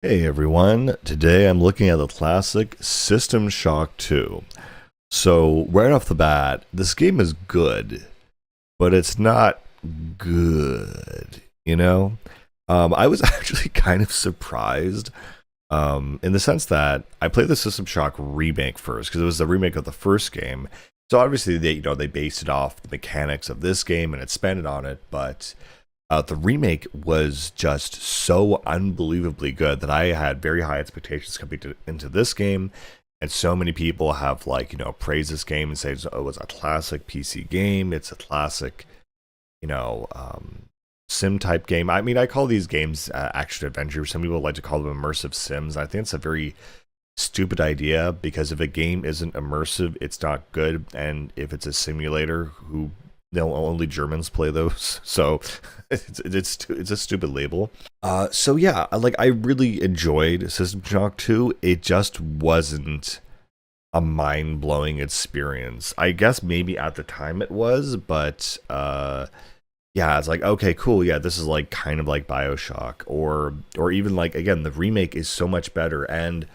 Hey everyone, today I'm looking at the classic System Shock 2. So, right off the bat, this game is good, but it's not good, you know? I was actually kind of surprised in the sense that I played the System Shock remake first because it was the remake of the first game. So obviously they based it off the mechanics of this game and expanded on it, but the remake was just so unbelievably good that I had very high expectations coming into this game. And so many people have praised this game and say it was a classic PC game. It's a classic, you know, sim type game. I mean, I call these games action adventure. Some people like to call them immersive sims. I think it's a very stupid idea because if a game isn't immersive, it's not good. And if it's a simulator, who they'll only Germans play those, so it's a stupid label. So yeah, I really enjoyed System Shock 2. It just wasn't a mind blowing experience. I guess maybe at the time it was, but yeah, it's like okay, cool. Yeah, this is like kind of like BioShock, or even like again, the remake is so much better. And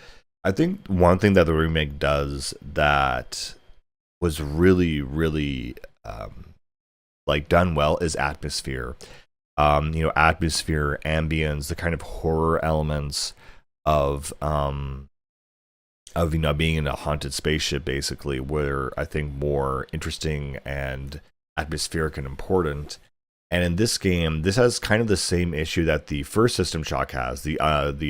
I think one thing that the remake does that was really done well is atmosphere. Atmosphere, ambience, the kind of horror elements of being in a haunted spaceship, basically, were I think more interesting and atmospheric and important. And in this game, this has kind of the same issue that the first System Shock has, the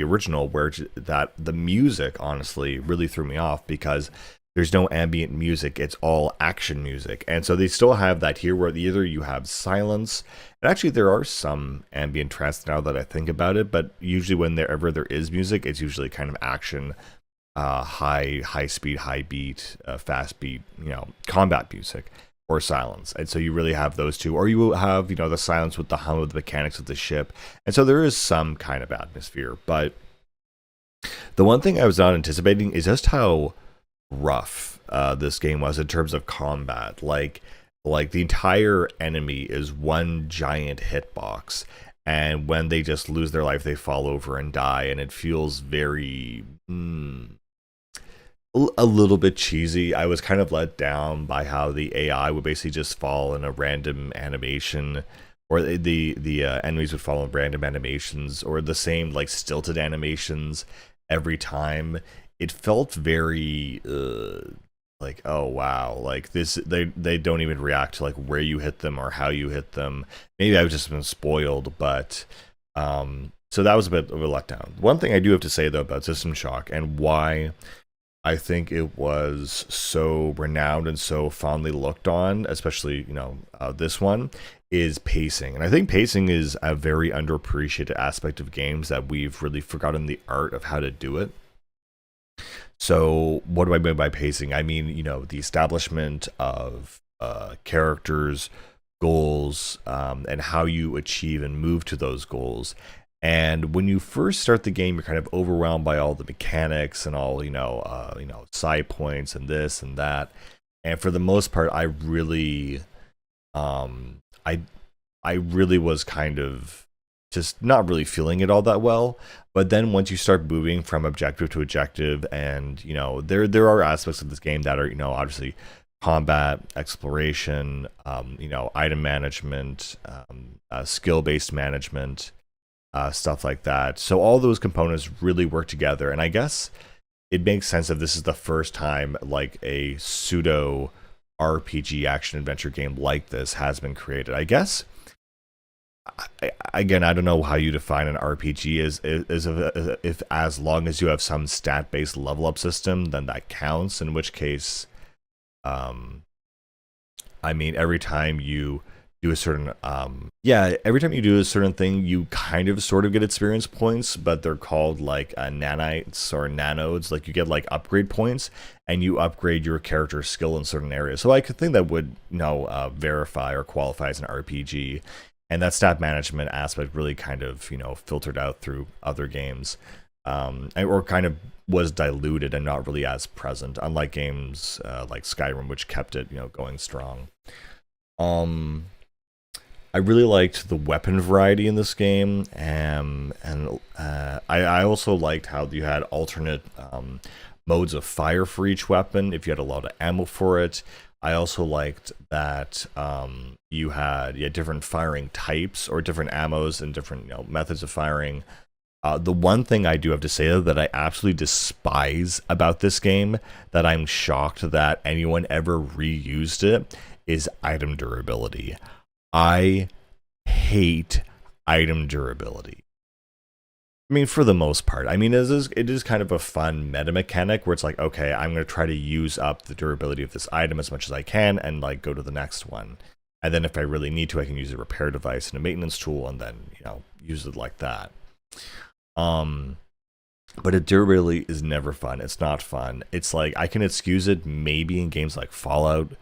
original, where that the music honestly really threw me off because there's no ambient music, it's all action music. And so they still have that here where either you have silence, and actually there are some ambient tracks now that I think about it, but usually whenever there is music, it's usually kind of action, high speed, high beat, fast beat, combat music, or silence. And so you really have those two, or you have the silence with the hum of the mechanics of the ship. And so there is some kind of atmosphere, but the one thing I was not anticipating is just how rough this game was in terms of combat. Like the entire enemy is one giant hitbox, and when they just lose their life, they fall over and die, and it feels very a little bit cheesy. I was kind of let down by how the AI would basically just fall in a random animation, or the enemies would fall in random animations, or the same like stilted animations every time. It felt very like, oh wow, like this, they don't even react to like where you hit them or how you hit them. Maybe I've just been spoiled, but so that was a bit of a letdown. One thing I do have to say though about System Shock and why I think it was so renowned and so fondly looked on, especially this one, is pacing. And I think pacing is a very underappreciated aspect of games that we've really forgotten the art of how to do it. So, what do I mean by pacing? I mean, the establishment of characters, goals, and how you achieve and move to those goals. And when you first start the game, you're kind of overwhelmed by all the mechanics and all, side points and this and that. And for the most part, I really, I really was kind of just not really feeling it all that well. But then once you start moving from objective to objective, and there are aspects of this game that are obviously combat, exploration, item management, skill based management, stuff like that. So all those components really work together, and I guess it makes sense that this is the first time like a pseudo RPG action adventure game like this has been created. I guess again, I don't know how you define an RPG if as long as you have some stat based level up system, then that counts. In which case, I mean, every time you do a certain every time you do a certain thing, you kind of sort of get experience points, but they're called like nanites or nanodes. Like you get like upgrade points, and you upgrade your character's skill in certain areas. So I could think that would verify or qualify as an RPG. And that stat management aspect really kind of filtered out through other games, or kind of was diluted and not really as present, unlike games like Skyrim, which kept it going strong. I I really liked the weapon variety in this game, and I also liked how you had alternate modes of fire for each weapon if you had a lot of ammo for it. I also liked that you had different firing types or different ammos and different methods of firing. The one thing I do have to say though, that I absolutely despise about this game, that I'm shocked that anyone ever reused it, is item durability. I hate item durability. I mean, for the most part. I mean, it is kind of a fun meta mechanic where it's like, okay, I'm going to try to use up the durability of this item as much as I can and like go to the next one. And then if I really need to, I can use a repair device and a maintenance tool and then, use it like that. But it durability is never fun. It's not fun. It's like I can excuse it maybe in games like Fallout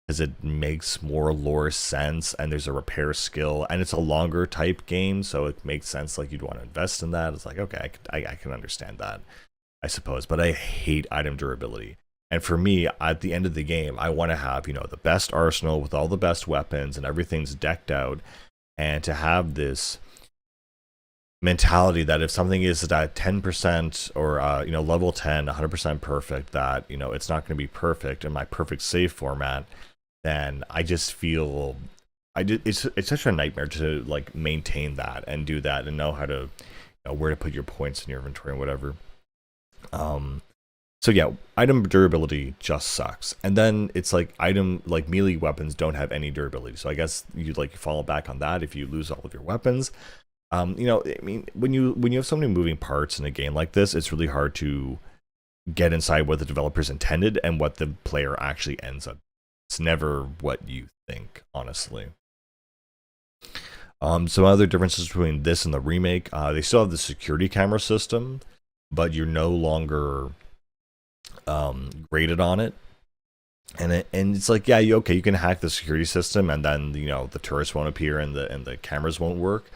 because it makes more lore sense and there's a repair skill and it's a longer type game, so it makes sense. Like you'd want to invest in that. It's like, okay, I can understand that, I suppose. But I hate item durability. And for me, at the end of the game, I want to have the best arsenal with all the best weapons and everything's decked out, and to have this mentality that if something is at 10% or level 10 100% perfect, that it's not going to be perfect in my perfect save format, then I just feel it's such a nightmare to like maintain that and do that and know how to where to put your points in your inventory and whatever. So yeah, item durability just sucks. And then it's like melee weapons don't have any durability, so I guess you fall back on that if you lose all of your weapons. I mean, when you have so many moving parts in a game like this, it's really hard to get inside what the developers intended and what the player actually ends up. It's never what you think, honestly. Some other differences between this and the remake, they still have the security camera system, but you're no longer graded on it. And it's like, yeah, you can hack the security system, and then the tourists won't appear and the cameras won't work.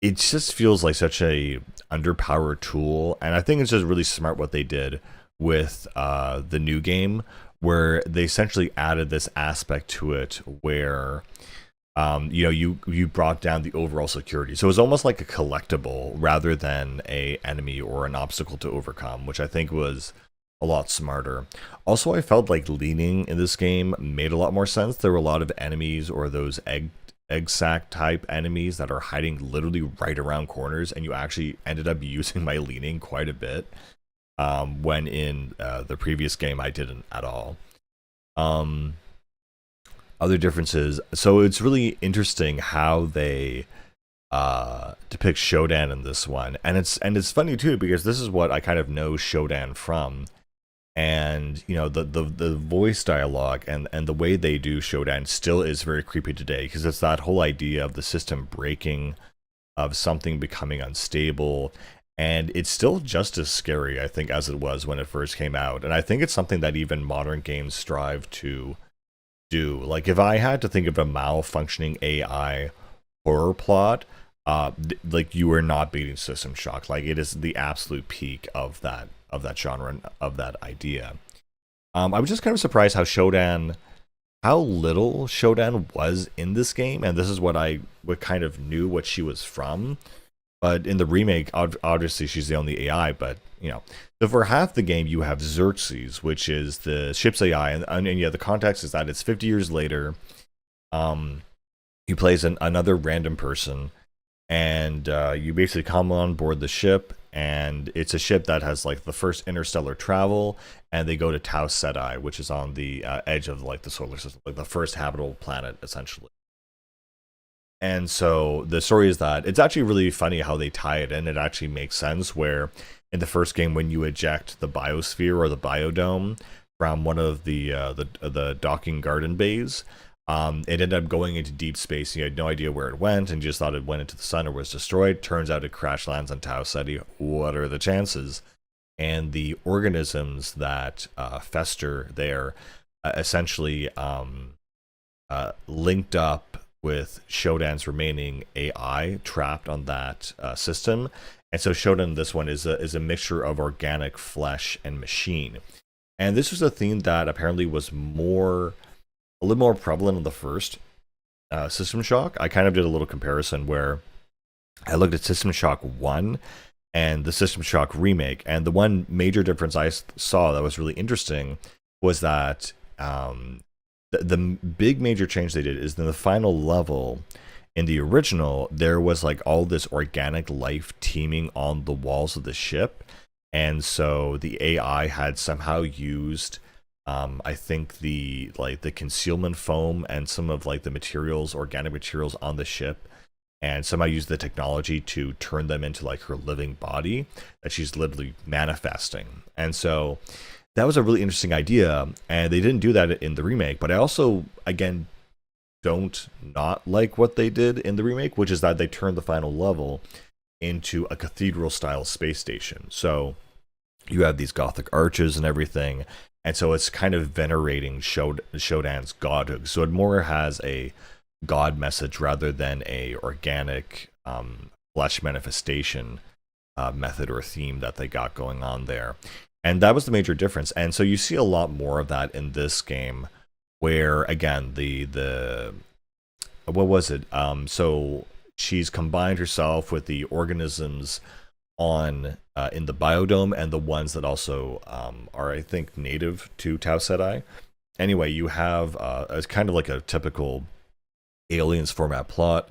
It just feels like such a underpowered tool, and I think it's just really smart what they did with the new game, where they essentially added this aspect to it where you brought down the overall security, so it was almost like a collectible rather than a enemy or an obstacle to overcome, which I think was a lot smarter. Also, I felt like leaning in this game made a lot more sense. There were a lot of enemies or those egg sack type enemies that are hiding literally right around corners, and you actually ended up using my leaning quite a bit, when in the previous game I didn't at all. Other differences, so it's really interesting how they depict Shodan in this one, and it's funny too, because this is what I kind of know Shodan from. And the voice dialogue and the way they do Shodan still is very creepy today, because it's that whole idea of the system breaking, of something becoming unstable, and it's still just as scary, I think, as it was when it first came out. And I think it's something that even modern games strive to do. Like if I had to think of a malfunctioning AI horror plot, like you are not beating System Shock. Like it is the absolute peak of that genre and of that idea. I was just kind of surprised how little Shodan was in this game, and this is what kind of knew what she was from. But in the remake, obviously she's the only AI, but so for half the game you have Xerxes, which is the ship's AI, and yeah, the context is that it's 50 years later. He plays another random person, and you basically come on board the ship, and it's a ship that has like the first interstellar travel, and they go to Tau Ceti, which is on the edge of like the solar system, like the first habitable planet essentially. And so the story is that it's actually really funny how they tie it in. It actually makes sense, where in the first game, when you eject the biosphere or the biodome from one of the docking garden bays, it ended up going into deep space. You had no idea where it went and just thought it went into the sun or was destroyed. Turns out it crash lands on Tau Ceti. What are the chances? And the organisms that fester there essentially linked up with Shodan's remaining AI trapped on that system. And so Shodan, this one, is a mixture of organic flesh and machine. And this was a theme that apparently was a little more prevalent in the first. System Shock, I kind of did a little comparison where I looked at System Shock 1 and the System Shock remake. And the one major difference I saw that was really interesting was that the big major change they did is in the final level in the original, there was like all this organic life teeming on the walls of the ship. And so the AI had somehow used I think the concealment foam and some of like the materials, organic materials on the ship, and somehow used the technology to turn them into like her living body that she's literally manifesting. And so that was a really interesting idea, and they didn't do that in the remake. But I also, again, don't not like what they did in the remake, which is that they turned the final level into a cathedral style space station. So you have these Gothic arches and everything, and so it's kind of venerating Shodan's godhood. So it more has a god message rather than a organic flesh manifestation method or theme that they got going on there. And that was the major difference. And so you see a lot more of that in this game, where again the what was it? So she's combined herself with the organisms on in the biodome and the ones that also are, I think, native to Tau Ceti. Anyway, you have it's kind of like a typical Aliens format plot.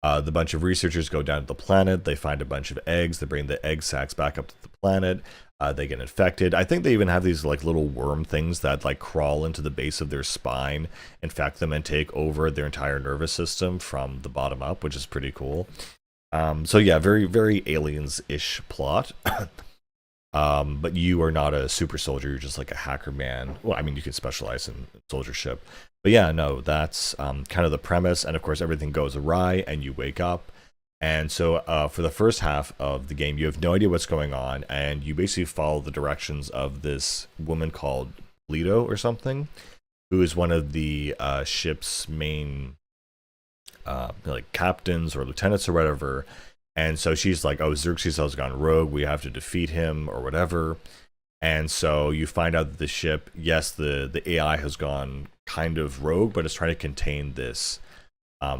The bunch of researchers go down to the planet. They find a bunch of eggs. They bring the egg sacs back up to the planet. They get infected. I think they even have these like little worm things that like crawl into the base of their spine, infect them, and take over their entire nervous system from the bottom up, which is pretty cool. So yeah, very, very aliens-ish plot. But you are not a super soldier. You're just like a hacker man. Well, I mean, you can specialize in soldiership. But yeah, no, that's kind of the premise. And of course, everything goes awry and you wake up. And so for the first half of the game, you have no idea what's going on. And you basically follow the directions of this woman called Leto or something, who is one of the ship's main like captains or lieutenants or whatever. And so she's like, oh, Xerxes has gone rogue. We have to defeat him or whatever. And so you find out that the ship, yes, the AI has gone kind of rogue, but it's trying to contain this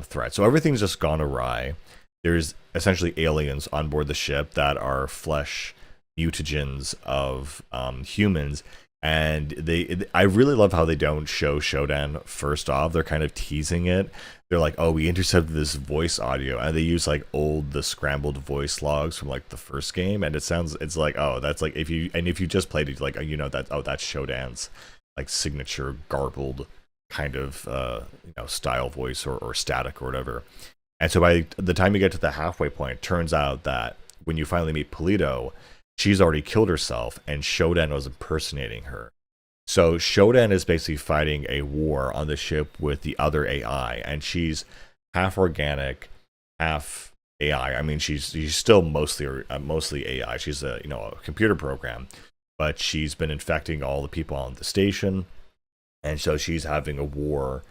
threat. So everything's just gone awry. There's essentially aliens on board the ship that are flesh mutagens of humans. And I really love how they don't show Shodan first off. They're kind of teasing it. They're like, oh, we intercepted this voice audio, and they use like the scrambled voice logs from like the first game, and it's like, oh, that's like if you just played it, like, you know, that, oh, that's Shodan's like signature garbled kind of style voice or static or whatever. And so by the time you get to the halfway point, it turns out that when you finally meet Polito, she's already killed herself, and Shodan was impersonating her. So Shodan is basically fighting a war on the ship with the other AI, and she's half organic, half AI. I mean, she's still mostly AI. She's a computer program, but she's been infecting all the people on the station, and so she's having a war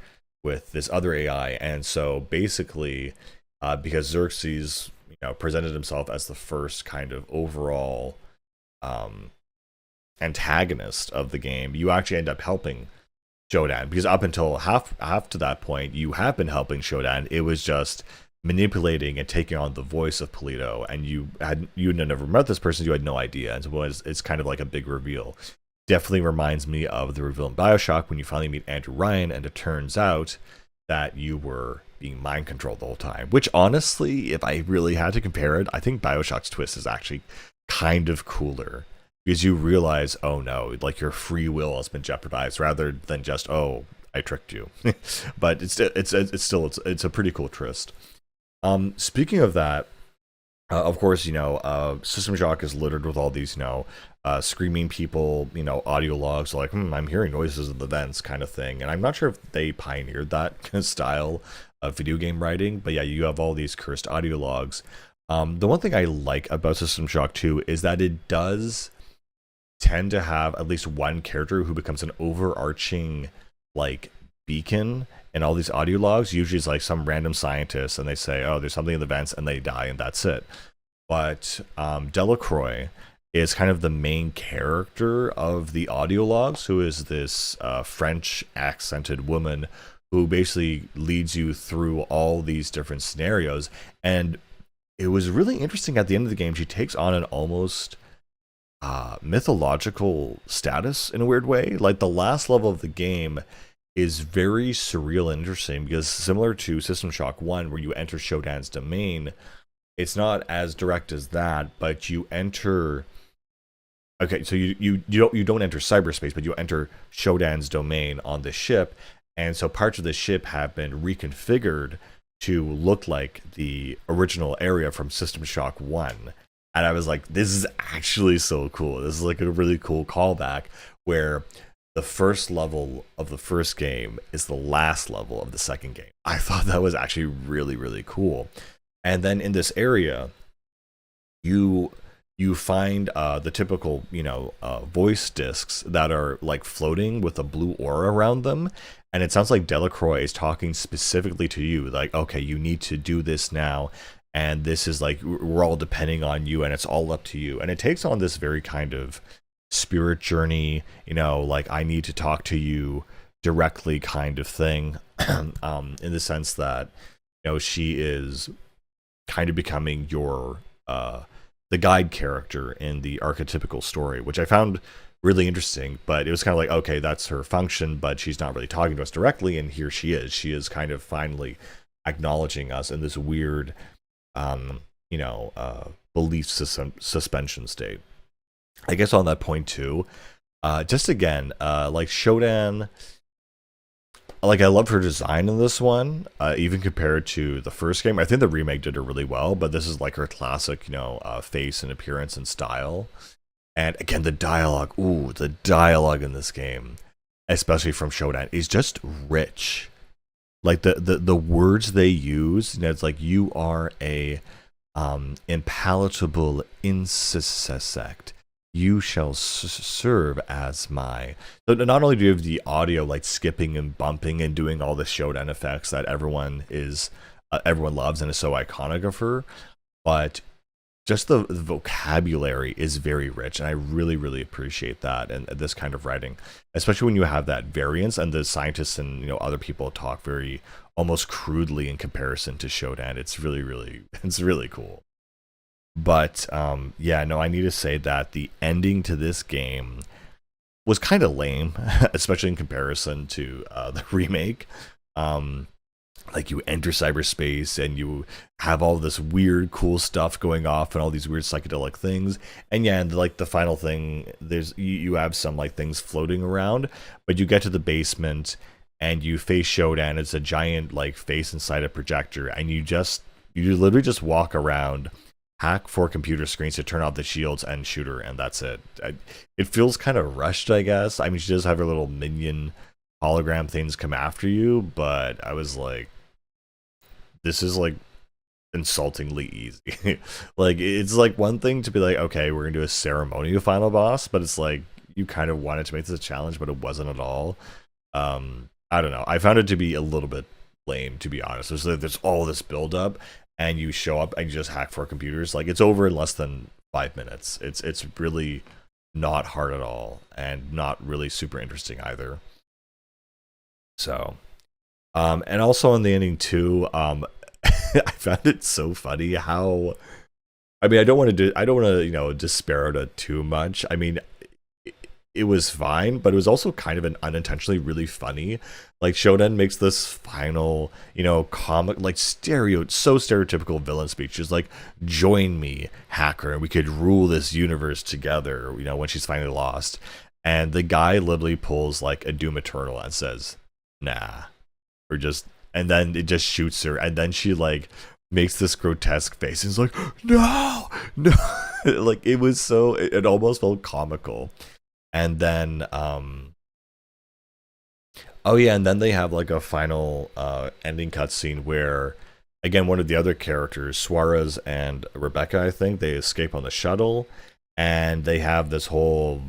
with this other AI. And so basically, because Xerxes presented himself as the first kind of overall antagonist of the game, you actually end up helping Shodan, because up until half to that point, you have been helping Shodan. It was just manipulating and taking on the voice of Polito, and you had never met this person, you had no idea. And so it's kind of like a big reveal. Definitely reminds me of the reveal in BioShock when you finally meet Andrew Ryan, and it turns out that you were being mind controlled the whole time. Which honestly, if I really had to compare it, I think BioShock's twist is actually kind of cooler, because you realize, oh no, like your free will has been jeopardized, rather than just, oh, I tricked you. But it's a pretty cool twist. Speaking of that, of course, System Shock is littered with all these, screaming people, audio logs like, I'm hearing noises of the vents kind of thing. And I'm not sure if they pioneered that style of video game writing, but yeah, you have all these cursed audio logs. The one thing I like about System Shock 2 is that it does tend to have at least one character who becomes an overarching like beacon in all these audio logs. Usually it's like some random scientist, and they say, oh, there's something in the vents, and they die, and that's it. But Delacroix is kind of the main character of the audio logs, who is this French accented woman who basically leads you through all these different scenarios. And it was really interesting at the end of the game. She takes on an almost mythological status in a weird way. Like the last level of the game is very surreal and interesting because similar to System Shock 1, where you enter Shodan's domain, it's not as direct as that, but you enter. Okay, so you don't enter cyberspace, but you enter Shodan's domain on the ship, and so parts of the ship have been reconfigured to look like the original area from System Shock 1. And I was like, this is actually so cool. This is like a really cool callback where the first level of the first game is the last level of the second game. I thought that was actually really, really cool. And then in this area, you find the typical, voice discs that are like floating with a blue aura around them. And it sounds like Delacroix is talking specifically to you, like, okay, you need to do this now. And this is like, we're all depending on you and it's all up to you. And it takes on this very kind of spirit journey, like I need to talk to you directly kind of thing. In the sense that, she is kind of becoming your, the guide character in the archetypical story, which I found really interesting. But it was kind of like, okay, that's her function, but she's not really talking to us directly. And here she is. She is kind of finally acknowledging us in this weird, belief suspension state. I guess on that point too, just again, like Shodan, like I loved her design in this one, even compared to the first game. I think the remake did her really well, but this is like her classic, face and appearance and style. And again, the dialogue in this game, especially from Shodan, is just rich. Like the words they use, it's like, you are a impalatable insect. You shall serve as my. So not only do you have the audio like skipping and bumping and doing all the Shodan effects that everyone loves and is so iconic of her, but just the vocabulary is very rich, and I really, really appreciate that and this kind of writing, especially when you have that variance and the scientists and other people talk very almost crudely in comparison to Shodan. It's really, really, it's really cool. But I need to say that the ending to this game was kind of lame, especially in comparison to the remake. Like you enter cyberspace and you have all this weird cool stuff going off and all these weird psychedelic things, and like the final thing, there's you have some like things floating around, but you get to the basement and you face Shodan. It's a giant like face inside a projector, and you literally just walk around, hack 4 computer screens to turn off the shields and shoot her, and that's it. It feels kind of rushed, I guess. I mean, she does have her little minion hologram things come after you, but I was like, this is like insultingly easy. Like, it's like one thing to be like, okay, we're gonna do a ceremonial final boss, but it's like you kind of wanted to make this a challenge, but it wasn't at all. I don't know. I found it to be a little bit lame, to be honest. There's all this build up, and you show up and you just hack 4 computers. Like, it's over in less than 5 minutes. It's really not hard at all, and not really super interesting either. So, and also on the ending too, I found it so funny how, I mean, I don't want to disparage it too much. I mean, it was fine, but it was also kind of an unintentionally really funny. Like, Shodan makes this final, comic, like so stereotypical villain speech. She's like, join me, hacker, and we could rule this universe together, when she's finally lost. And the guy literally pulls like a Doom Eternal and says, nah, and then it just shoots her, and then she like makes this grotesque face and is like, no. Like, it was so, it almost felt comical. And then and then they have like a final ending cutscene where, again, one of the other characters, Suarez and Rebecca, I think, they escape on the shuttle, and they have this whole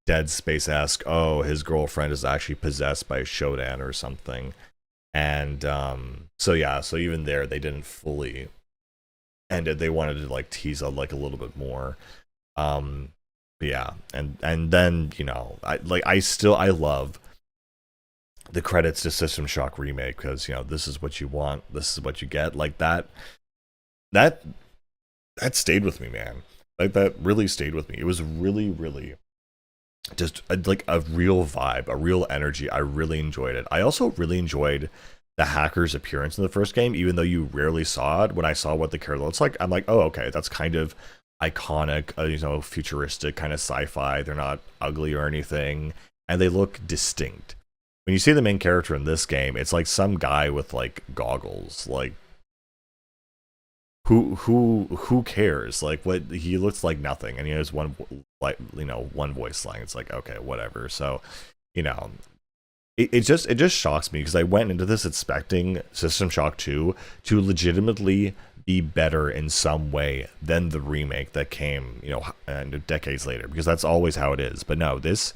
Dead Space-esque, oh, his girlfriend is actually possessed by Shodan or something. And so even there they didn't fully end it. They wanted to like tease out like a little bit more. But yeah, and then I love the credits to System Shock Remake, because this is what you want, this is what you get. Like that stayed with me, man. Like that really stayed with me. It was really, really just like a real vibe, a real energy. I really enjoyed it. I also really enjoyed the hacker's appearance in the first game, even though you rarely saw it. When I saw what the character looks like, I'm like, oh, okay, that's kind of iconic, futuristic kind of sci-fi. They're not ugly or anything, and they look distinct. When you see the main character in this game, it's like some guy with like goggles. Like, who cares? Like, what, he looks like nothing, and he has one one voice line. It's like, okay, whatever. So, it just shocks me, because I went into this expecting System Shock 2 to legitimately be better in some way than the remake that came, decades later, because that's always how it is. But no, this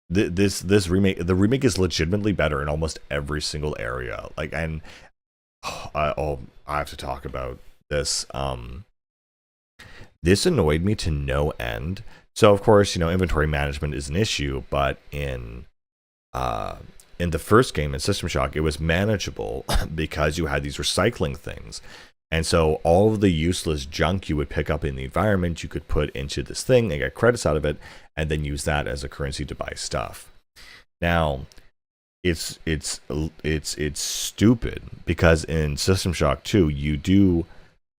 remake, the remake is legitimately better in almost every single area. Like, and I have to talk about this. This annoyed me to no end. So of course, inventory management is an issue, but in the first game, in System Shock, it was manageable because you had these recycling things. And so all of the useless junk you would pick up in the environment, you could put into this thing and get credits out of it, and then use that as a currency to buy stuff. Now, it's stupid, because in System Shock 2, you do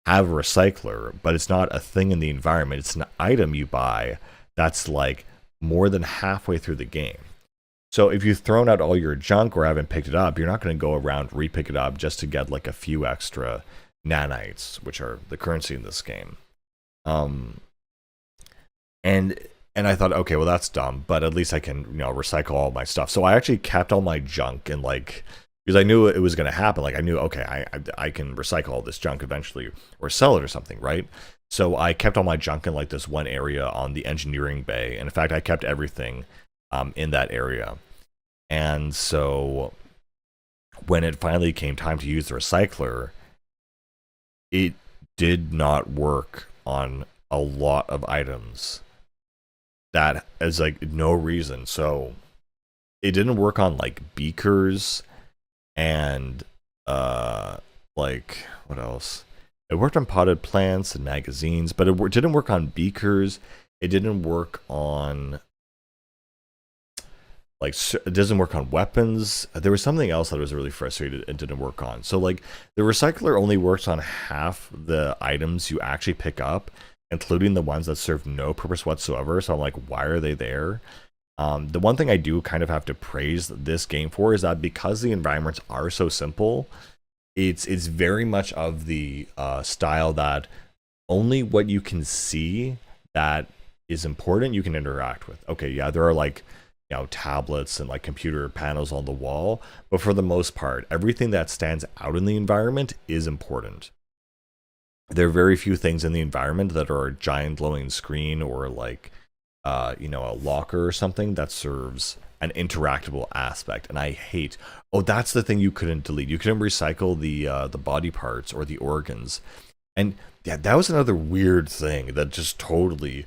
have a recycler, but it's not a thing in the environment. It's an item you buy that's like more than halfway through the game. So if you've thrown out all your junk or haven't picked it up, you're not going to go around repick it up just to get like a few extra nanites, which are the currency in this game. And I thought, okay, well, that's dumb, but at least I can recycle all my stuff. So I actually kept all my junk, and like, because I knew it was going to happen. Like, I knew, okay, I can recycle all this junk eventually, or sell it or something, right? So I kept all my junk in like this one area on the engineering bay, and in fact, I kept everything in that area. And so when it finally came time to use the recycler, it did not work on a lot of items. That is like no reason. So it didn't work on like beakers and like, what else? It worked on potted plants and magazines, but it didn't work on beakers. It didn't work on like, it doesn't work on weapons. There was something else that I was really frustrated and didn't work on. So like, the recycler only works on half the items you actually pick up, including the ones that serve no purpose whatsoever. So I'm like, why are they there? The one thing I do kind of have to praise this game for is that because the environments are so simple, it's very much of the style that only what you can see that is important you can interact with. Okay, yeah, there are like tablets and like computer panels on the wall, but for the most part, everything that stands out in the environment is important. There are very few things in the environment that are a giant glowing screen or like a locker or something that serves an interactable aspect. And I hate, that's the thing you couldn't delete. You couldn't recycle the body parts or the organs. And yeah, that was another weird thing that just totally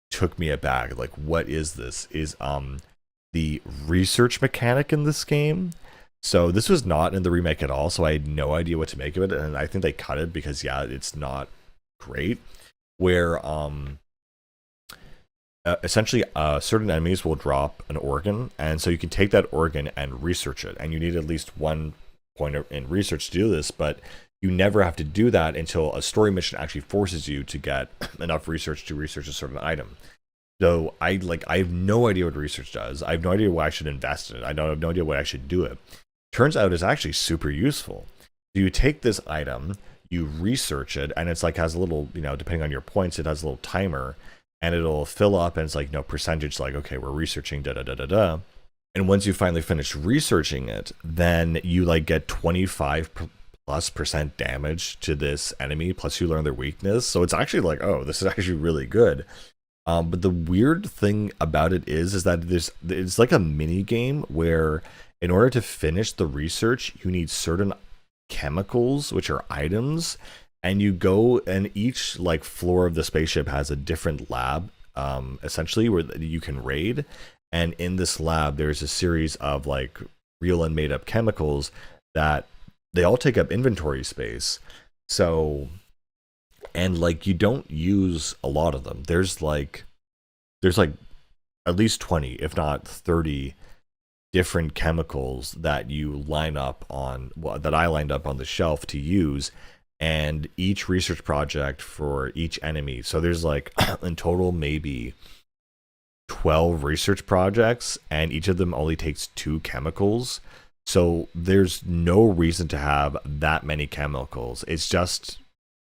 took me aback. Like, what is this? Is the research mechanic in this game. So this was not in the remake at all, so I had no idea what to make of it, and I think they cut it because, yeah, it's not great. Where essentially certain enemies will drop an organ, and so you can take that organ and research it, and you need at least 1 point in research to do this, but you never have to do that until a story mission actually forces you to get enough research to research a certain item. So I have no idea what research does. I have no idea why I should invest in it. I have no idea why I should do it. Turns out it's actually super useful. So you take this item, you research it, and it's like has a little, depending on your points, it has a little timer, and it'll fill up, and it's like percentage, like, okay, we're researching da da da da da. And once you finally finish researching it, then you like get 25+% damage to this enemy, plus you learn their weakness. So it's actually like, oh, this is actually really good. But the weird thing about it is that it's like a mini game where in order to finish the research, you need certain chemicals, which are items, and you go, and each like floor of the spaceship has a different lab, essentially, where you can raid. And in this lab, there's a series of like real and made up chemicals that they all take up inventory space. So, and like you don't use a lot of them. There's like at least 20, if not 30 different chemicals that you line up on, well, that I lined up on the shelf to use, and each research project for each enemy. So there's like in total maybe 12 research projects, and each of them only takes 2 chemicals. So there's no reason to have that many chemicals. It's just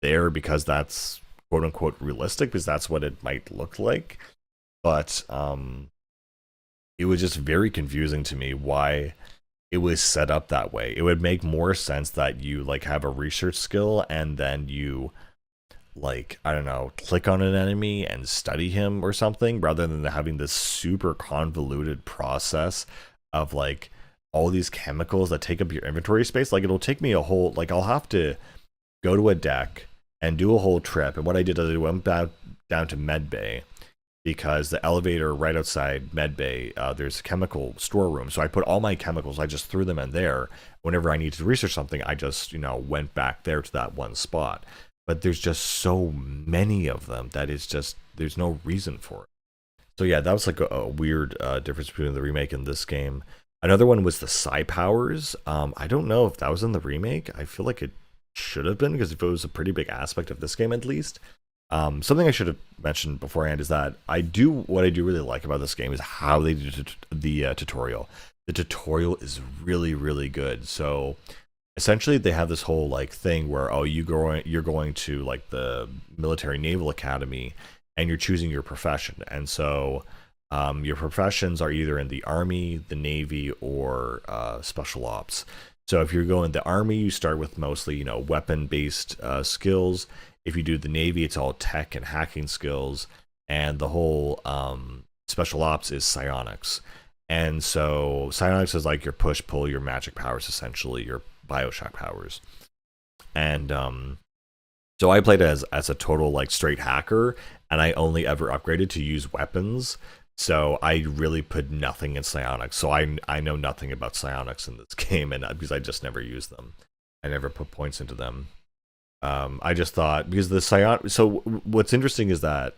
there because that's quote unquote realistic, because that's what it might look like. But it was just very confusing to me why it was set up that way. It would make more sense that you like have a research skill and then you, like, I don't know, click on an enemy and study him or something, rather than having this super convoluted process of like all these chemicals that take up your inventory space. Like, it'll take me a whole, like, I'll have to go to a deck and do a whole trip. And what I did is I went down to Medbay, because the elevator right outside Medbay, there's a chemical storeroom. So I put all my chemicals, I just threw them in there. Whenever I needed to research something, I just, went back there to that one spot. But there's just so many of them that it's just, there's no reason for it. So yeah, that was like a weird difference between the remake and this game. Another one was the psi powers. I don't know if that was in the remake. I feel like it should have been, because if it was a pretty big aspect of this game at least. Something I should have mentioned beforehand is that what I do really like about this game is how they do the tutorial. The tutorial is really, really good. So essentially they have this whole like thing where, oh, you're going to like the military naval academy and you're choosing your profession. And so your professions are either in the army, the navy, or special ops. So if you're going the army, you start with mostly weapon based skills. If you do the navy, it's all tech and hacking skills, and the whole special ops is psionics. And so psionics is like your push pull, your magic powers, essentially your Bioshock powers. And so I played as a total like straight hacker, and I only ever upgraded to use weapons. So I really put nothing in psionics. So I know nothing about psionics in this game, and because I just never used them, I never put points into them. I just thought, because the psionic. So what's interesting is that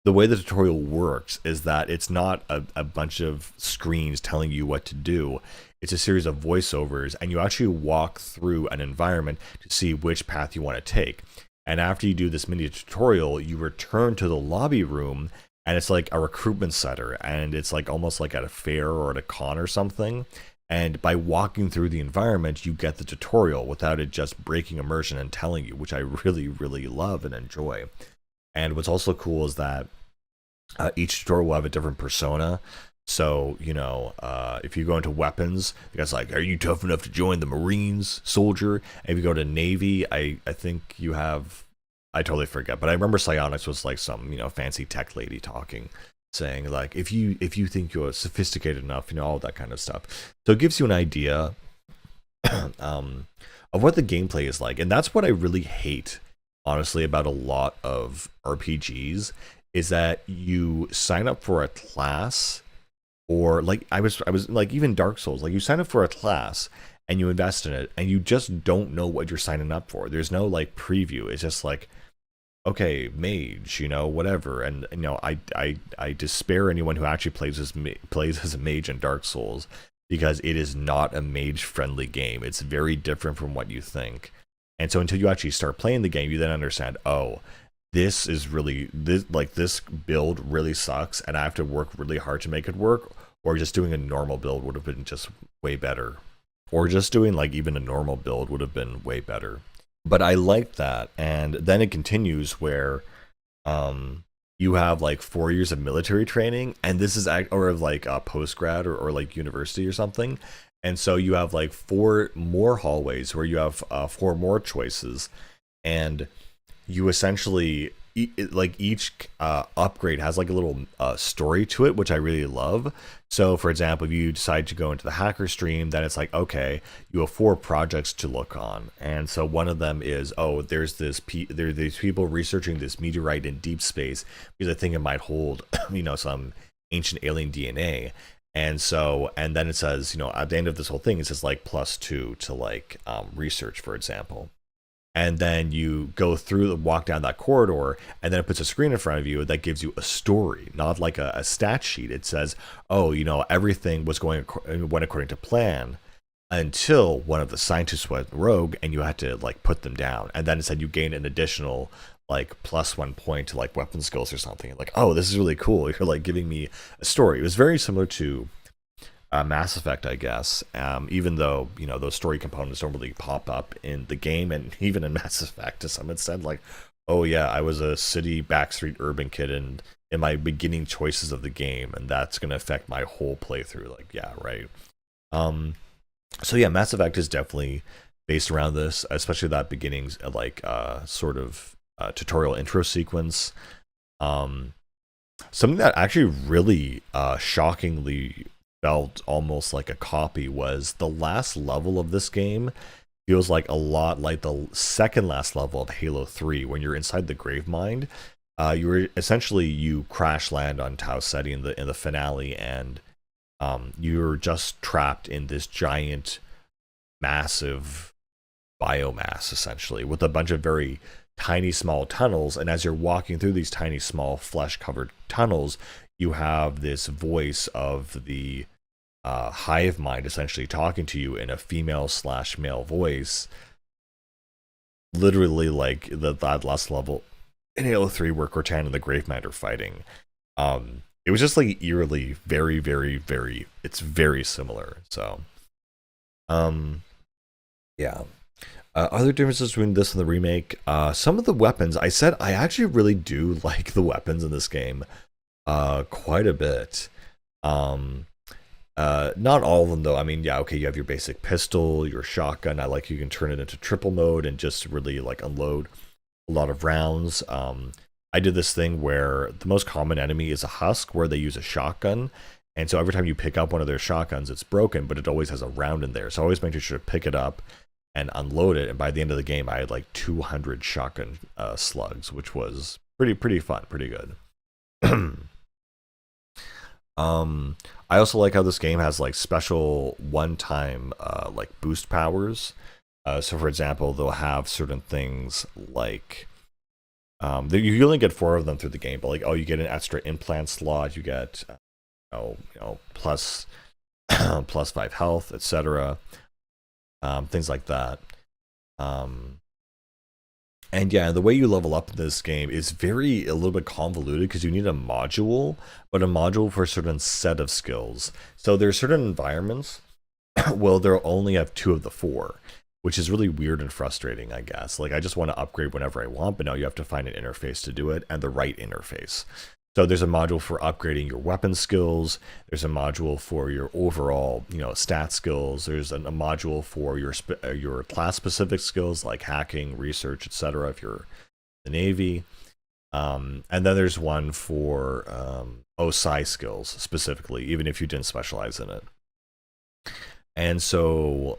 the way the tutorial works is that it's not a bunch of screens telling you what to do. It's a series of voiceovers, and you actually walk through an environment to see which path you want to take. And after you do this mini tutorial, you return to the lobby room, and it's like a recruitment center, and it's like almost like at a fair or at a con or something. And by walking through the environment, you get the tutorial without it just breaking immersion and telling you, which I really, really love and enjoy. And what's also cool is that each tutorial will have a different persona. So, if you go into weapons, the guy's like, are you tough enough to join the Marines, soldier? And if you go to Navy, I think you have, I totally forget, but I remember psionics was like some, fancy tech lady talking, saying like, if you think you're sophisticated enough, all that kind of stuff. So it gives you an idea of what the gameplay is like. And that's what I really hate, honestly, about a lot of RPGs, is that you sign up for a class, or like I was like, even Dark Souls, like you sign up for a class and you invest in it, and you just don't know what you're signing up for. There's no like preview. It's just like, okay, mage, whatever. And I despair anyone who actually plays as a mage in Dark Souls, because it is not a mage friendly game. It's very different from what you think. And so until you actually start playing the game, you then understand, oh, this build really sucks, and I have to work really hard to make it work. Or just doing a normal build would have been just way better. Or just doing like even a normal build would have been way better. But I like that. And then it continues where you have like 4 years of military training, and this is or like a post grad or like university or something. And so you have like 4 more hallways where you have 4 more choices, and you essentially like each upgrade has like a little story to it, which I really love. So for example, if you decide to go into the hacker stream, then it's like, okay, you have 4 projects to look on. And so one of them is, oh, there's these people researching this meteorite in deep space because I think it might hold some ancient alien DNA. And then it says, at the end of this whole thing, it says like +2 to like research, for example. And then you go through the walk down that corridor, and then it puts a screen in front of you that gives you a story, not like a stat sheet. It says, oh, everything went according to plan until one of the scientists went rogue, and you had to like put them down. And then it said you gain an additional like +1 point to like weapon skills or something. Like, oh, this is really cool. You're like giving me a story. It was very similar to Mass Effect, I guess. Even though those story components don't really pop up in the game, and even in Mass Effect to some extent, like, oh yeah, I was a city backstreet urban kid, and in my beginning choices of the game, and that's gonna affect my whole playthrough. Like, yeah, right. So yeah, Mass Effect is definitely based around this, especially that beginnings like sort of tutorial intro sequence. Something that actually really shockingly felt almost like a copy was the last level of this game feels like a lot like the second last level of Halo 3 when you're inside the Gravemind. You crash land on Tau Ceti in the finale, and you're just trapped in this giant massive biomass essentially with a bunch of very tiny small tunnels, and as you're walking through these tiny small flesh covered tunnels, you have this voice of the hive mind essentially talking to you in a female/male voice, literally like that last level in Halo 3 where Cortana and the Gravemind are fighting. It was just like eerily very, very, very, it's very similar. So yeah. Other differences between this and the remake, some of the weapons, I said I actually really do like the weapons in this game quite a bit. Not all of them though. I mean, yeah, okay, you have your basic pistol, your shotgun. I like you can turn it into triple mode and just really like unload a lot of rounds. I did this thing where the most common enemy is a husk where they use a shotgun. And so every time you pick up one of their shotguns, it's broken, but it always has a round in there. So I always make sure to pick it up and unload it. And by the end of the game, I had like 200 shotgun slugs, which was pretty fun, pretty good. I also like how this game has like special one-time like boost powers. So for example, they'll have certain things like you only get 4 of them through the game, but like, oh, you get an extra implant slot, you get plus +5 health, etc. Things like that. And yeah, the way you level up in this game is a little bit convoluted because you need a module, but a module for a certain set of skills. So there are certain environments, well, they'll only have 2 of the 4, which is really weird and frustrating, I guess. Like, I just want to upgrade whenever I want, but now you have to find an interface to do it, and the right interface. So there's a module for upgrading your weapon skills. There's a module for your overall, stat skills. There's a module for your class-specific skills like hacking, research, etc. If you're the Navy, and then there's one for OSI skills specifically, even if you didn't specialize in it. And so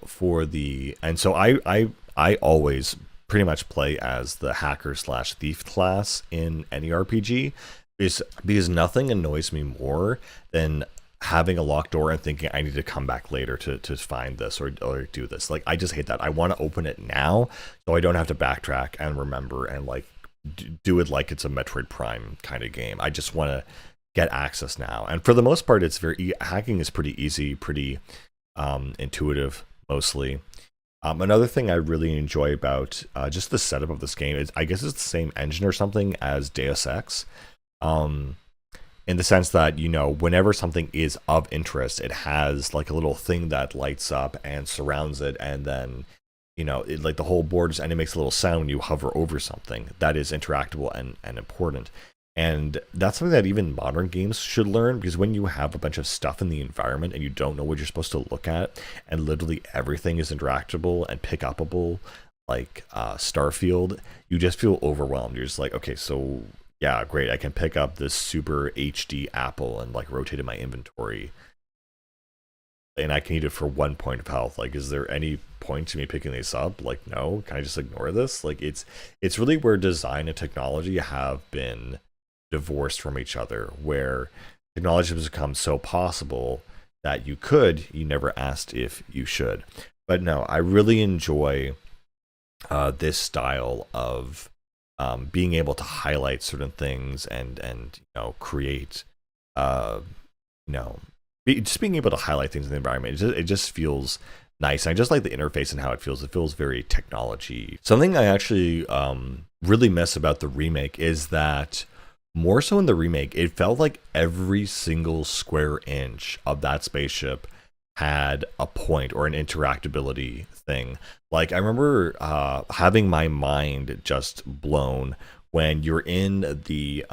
I always pretty much play as the hacker/thief class in any RPG. Because nothing annoys me more than having a locked door and thinking I need to come back later to find this or do this. Like, I just hate that. I want to open it now so I don't have to backtrack and remember and like do it like it's a Metroid Prime kind of game. I just want to get access now. And for the most part, hacking is pretty easy, pretty intuitive mostly. Another thing I really enjoy about just the setup of this game is, I guess it's the same engine or something as Deus Ex. In the sense that, whenever something is of interest, it has like a little thing that lights up and surrounds it, and then, like the whole board and it makes a little sound when you hover over something that is interactable and important. And that's something that even modern games should learn, because when you have a bunch of stuff in the environment and you don't know what you're supposed to look at, and literally everything is interactable and pick upable, like Starfield, you just feel overwhelmed. You're just like, okay, so yeah, great, I can pick up this super HD apple and like rotate in my inventory, and I can eat it for 1 point of health. Like, is there any point to me picking this up? Like, no, can I just ignore this? Like, it's really where design and technology have been divorced from each other, where technology has become so possible that you could, you never asked if you should. But no, I really enjoy this style of being able to highlight certain things and create you know just being able to highlight things in the environment. It just feels nice. I just like the interface and how it feels. It feels very technology. Something I actually really miss about the remake is that more so in the remake, it felt like every single square inch of that spaceship had a point or an interactability thing. Like I remember having my mind just blown when you're in the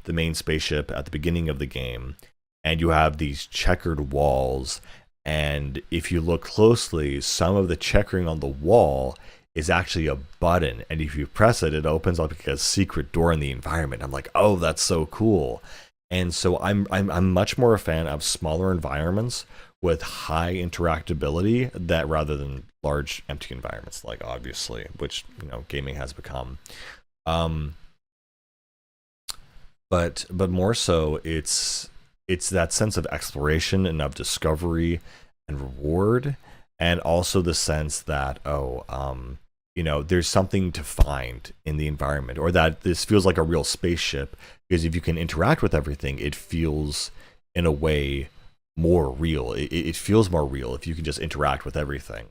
main spaceship at the beginning of the game, and you have these checkered walls. And if you look closely, some of the checkering on the wall is actually a button, and if you press it, it opens up like a secret door in the environment. I'm like, oh, that's so cool. And so I'm much more a fan of smaller environments with high interactability that rather than large empty environments, like obviously, which gaming has become. Um, but more so, it's that sense of exploration and of discovery and reward, and also the sense that there's something to find in the environment, or that this feels like a real spaceship, because if you can interact with everything, it feels in a way more real. It feels more real if you can just interact with everything.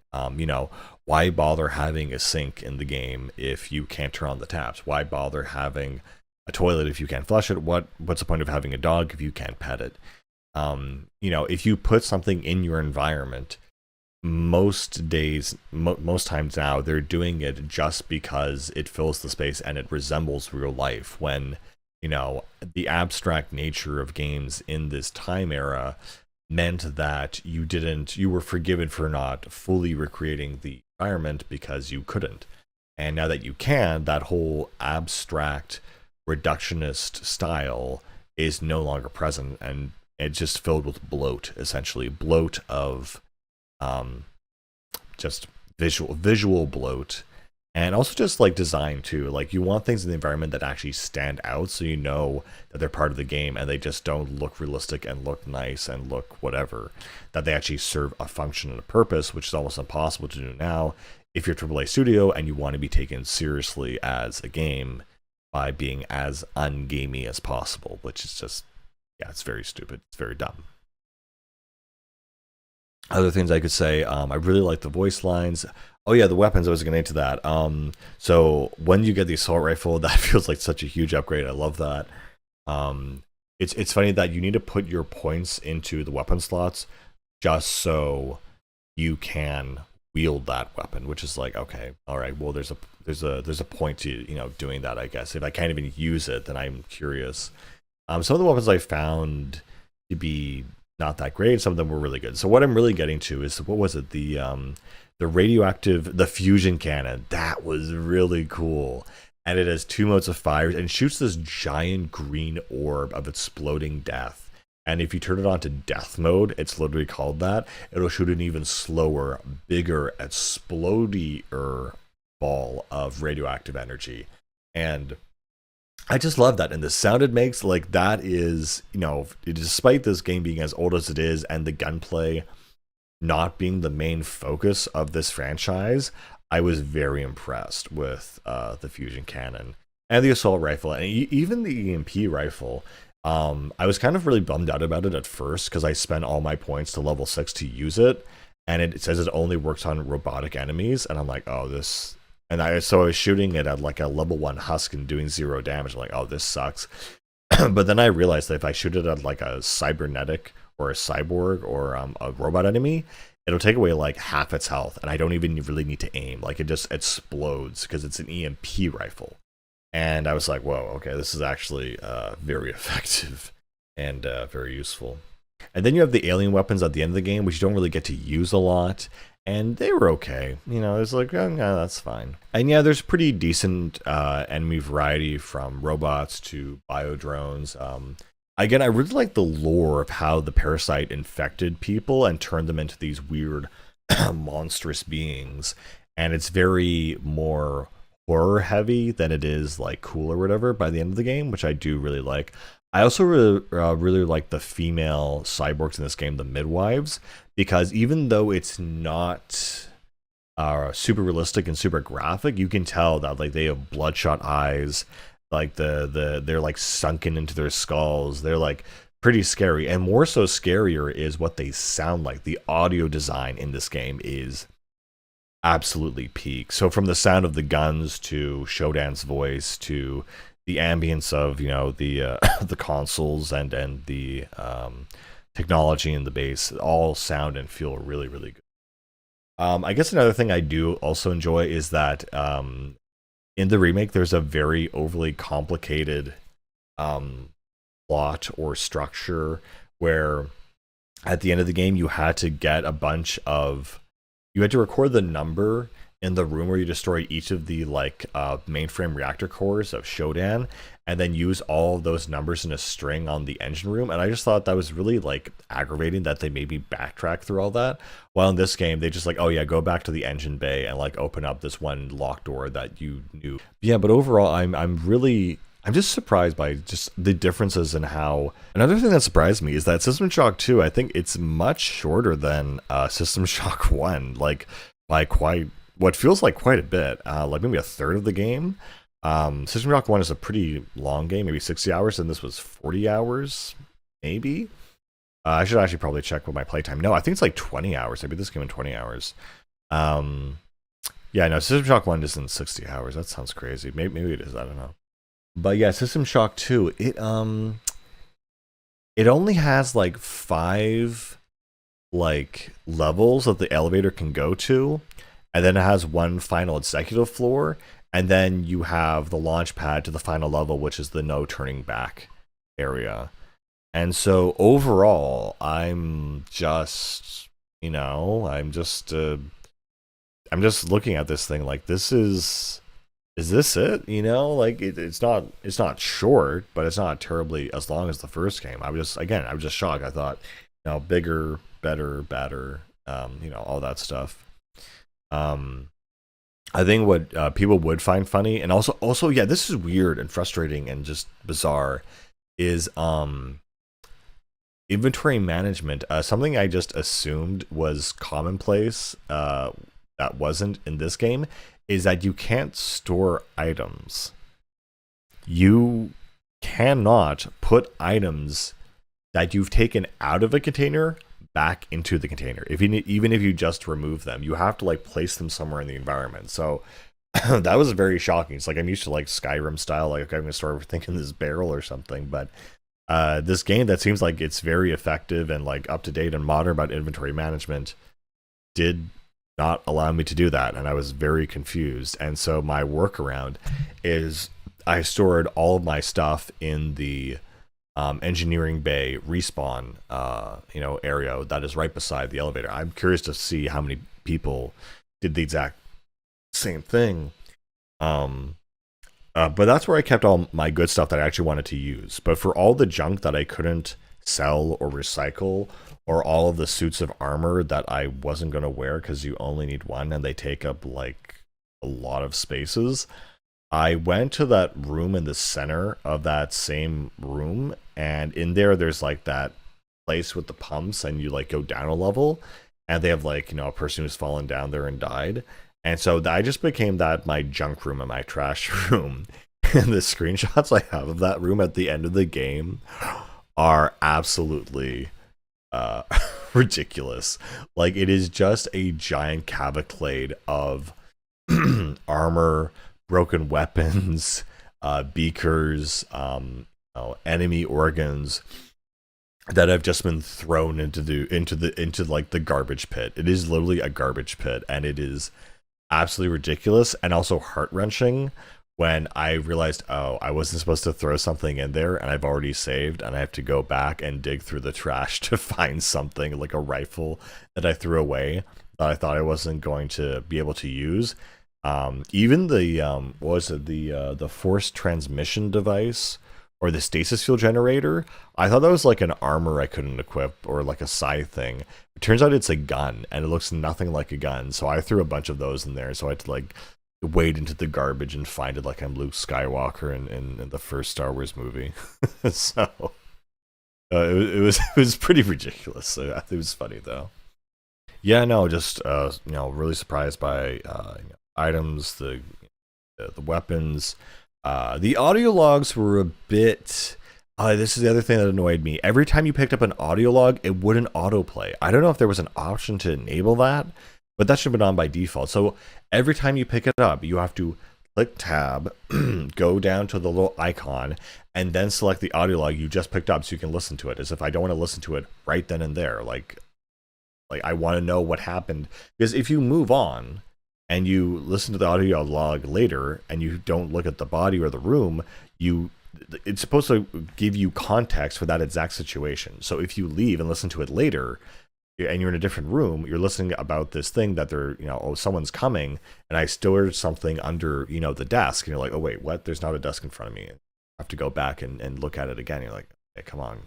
Why bother having a sink in the game if you can't turn on the taps? Why bother having a toilet if you can't flush it? What's the point of having a dog if you can't pet it? If you put something in your environment, most days, most times now, they're doing it just because it fills the space and it resembles real life. When the abstract nature of games in this time era meant that you were forgiven for not fully recreating the environment because you couldn't. And now that you can, that whole abstract reductionist style is no longer present, and it's just filled with bloat, essentially bloat of just visual bloat, and also just like design too. Like you want things in the environment that actually stand out, so you know that they're part of the game and they just don't look realistic and look nice and look whatever, that they actually serve a function and a purpose, which is almost impossible to do now if you're a AAA studio and you want to be taken seriously as a game by being as ungamey as possible, which is just, yeah, it's very stupid. It's very dumb. Other things I could say, I really like the voice lines. Oh yeah, the weapons, I was getting into that. So when you get the assault rifle, that feels like such a huge upgrade. I love that. It's funny that you need to put your points into the weapon slots just so you can wield that weapon, which is like, okay, all right, well there's a point to doing that, I guess. If I can't even use it, then I'm curious. Some of the weapons I found to be not that great. Some of them were really good. So what I'm really getting to is, what was it? The fusion cannon. That was really cool. And it has 2 modes of fire and shoots this giant green orb of exploding death. And if you turn it on to death mode, it's literally called that, it'll shoot an even slower, bigger, explodier ball of radioactive energy. And I just love that. And the sound it makes, like, that is, despite this game being as old as it is and the gunplay not being the main focus of this franchise, I was very impressed with the fusion cannon and the assault rifle, and even the EMP rifle. I was kind of really bummed out about it at first because I spent all my points to level 6 to use it, and it says it only works on robotic enemies, and I'm like, oh, this. And I was shooting it at like a level 1 husk and doing 0 damage. I'm like, oh, this sucks. But then I realized that if I shoot it at like a cybernetic or a cyborg or a robot enemy, it'll take away like half its health, and I don't even really need to aim. Like, it just explodes because it's an EMP rifle. And I was like, whoa, okay, this is actually very effective and very useful. And then you have the alien weapons at the end of the game, which you don't really get to use a lot. And they were okay. It's like, oh, yeah, that's fine. And yeah, there's pretty decent enemy variety, from robots to biodrones. Again, I really like the lore of how the parasite infected people and turned them into these weird, monstrous beings. And it's very more horror heavy than it is like cool or whatever by the end of the game, which I do really like. I also really like the female cyborgs in this game, the midwives, because even though it's not super realistic and super graphic, you can tell that like they have bloodshot eyes, like they're like sunken into their skulls. They're like pretty scary, and more so scarier is what they sound like. The audio design in this game is absolutely peak. So from the sound of the guns to Shodan's voice to the ambience of the the consoles and the technology in the base, all sound and feel really really good. I guess another thing I do also enjoy is that in the remake there's a very overly complicated um, plot or structure where at the end of the game you had to get a bunch of you had to record the number in the room where you destroy each of the like mainframe reactor cores of Shodan, and then use all of those numbers in a string on the engine room. And I just thought that was really like aggravating that they maybe backtrack through all that. While in this game they just like, oh yeah, go back to the engine bay and like open up this one locked door that you knew. Yeah, but overall I'm just surprised by just the differences in how. Another thing that surprised me is that System Shock 2, I think it's much shorter than System Shock 1, like by quite what feels like quite a bit, like maybe a third of the game. System Shock 1 is a pretty long game, maybe 60 hours, and this was 40 hours, maybe. I should actually probably check what my playtime. No, I think it's like 20 hours. I beat this game in 20 hours. Yeah, no, System Shock 1 isn't 60 hours. That sounds crazy. Maybe it is. I don't know. But yeah, System Shock 2, it only has like 5 like levels that the elevator can go to, and then it has one final executive floor, and then you have the launch pad to the final level, which is the no turning back area. And so overall, I'm just I'm just looking at this thing like is this it? Like it's not short, but it's not terribly as long as the first game. I was just shocked. I thought, bigger, better, badder, all that stuff. I think what people would find funny, and also yeah, this is weird and frustrating and just bizarre, is inventory management. Something I just assumed was commonplace, that wasn't in this game, is that you can't store items. You cannot put items that you've taken out of a container back into the container. Even if you just remove them, you have to like place them somewhere in the environment. So that was very shocking. It's like I'm used to like Skyrim style, like I'm gonna store everything in this barrel or something, but this game that seems like it's very effective and like up to date and modern about inventory management did not allow me to do that, and I was very confused. And so my workaround is I stored all of my stuff in the engineering bay respawn area that is right beside the elevator. I'm curious to see how many people did the exact same thing. But that's where I kept all my good stuff that I actually wanted to use. But for all the junk that I couldn't sell or recycle, or all of the suits of armor that I wasn't going to wear because you only need one and they take up like a lot of spaces, I went to that room in the center of that same room, and in there's like that place with the pumps, and you like go down a level, and they have like a person who's fallen down there and died. And so I just became that my junk room and my trash room. And the screenshots I have of that room at the end of the game are absolutely ridiculous. Like, it is just a giant cavalcade of armor, broken weapons, beakers, enemy organs that have just been thrown into like the garbage pit. It is literally a garbage pit, and it is absolutely ridiculous and also heart-wrenching when I realized, oh, I wasn't supposed to throw something in there, and I've already saved, and I have to go back and dig through the trash to find something like a rifle that I threw away that I thought I wasn't going to be able to use. Even the what was it, the force transmission device or the stasis fuel generator, I thought that was like an armor I couldn't equip or like a scythe thing. It turns out it's a gun, and it looks nothing like a gun, so I threw a bunch of those in there. So I had to like wade into the garbage and find it like I'm Luke Skywalker in the first Star Wars movie. So it was pretty ridiculous. So it was funny though. Yeah, no, just really surprised by items, the weapons. The audio logs were a bit. This is the other thing that annoyed me. Every time you picked up an audio log, it wouldn't autoplay. I don't know if there was an option to enable that, but that should have been on by default. So every time you pick it up, you have to click tab, go down to the little icon, and then select the audio log you just picked up so you can listen to it. As if I don't want to listen to it right then and there. Like I want to know what happened. Because if you move on and you listen to the audio log later and you don't look at the body or the room, it's supposed to give you context for that exact situation. So if you leave and listen to it later and you're in a different room, you're listening about this thing that they're, someone's coming, and I stored something under, the desk, and you're like, oh wait, what? There's not a desk in front of me. I have to go back and look at it again. You're like, hey, come on.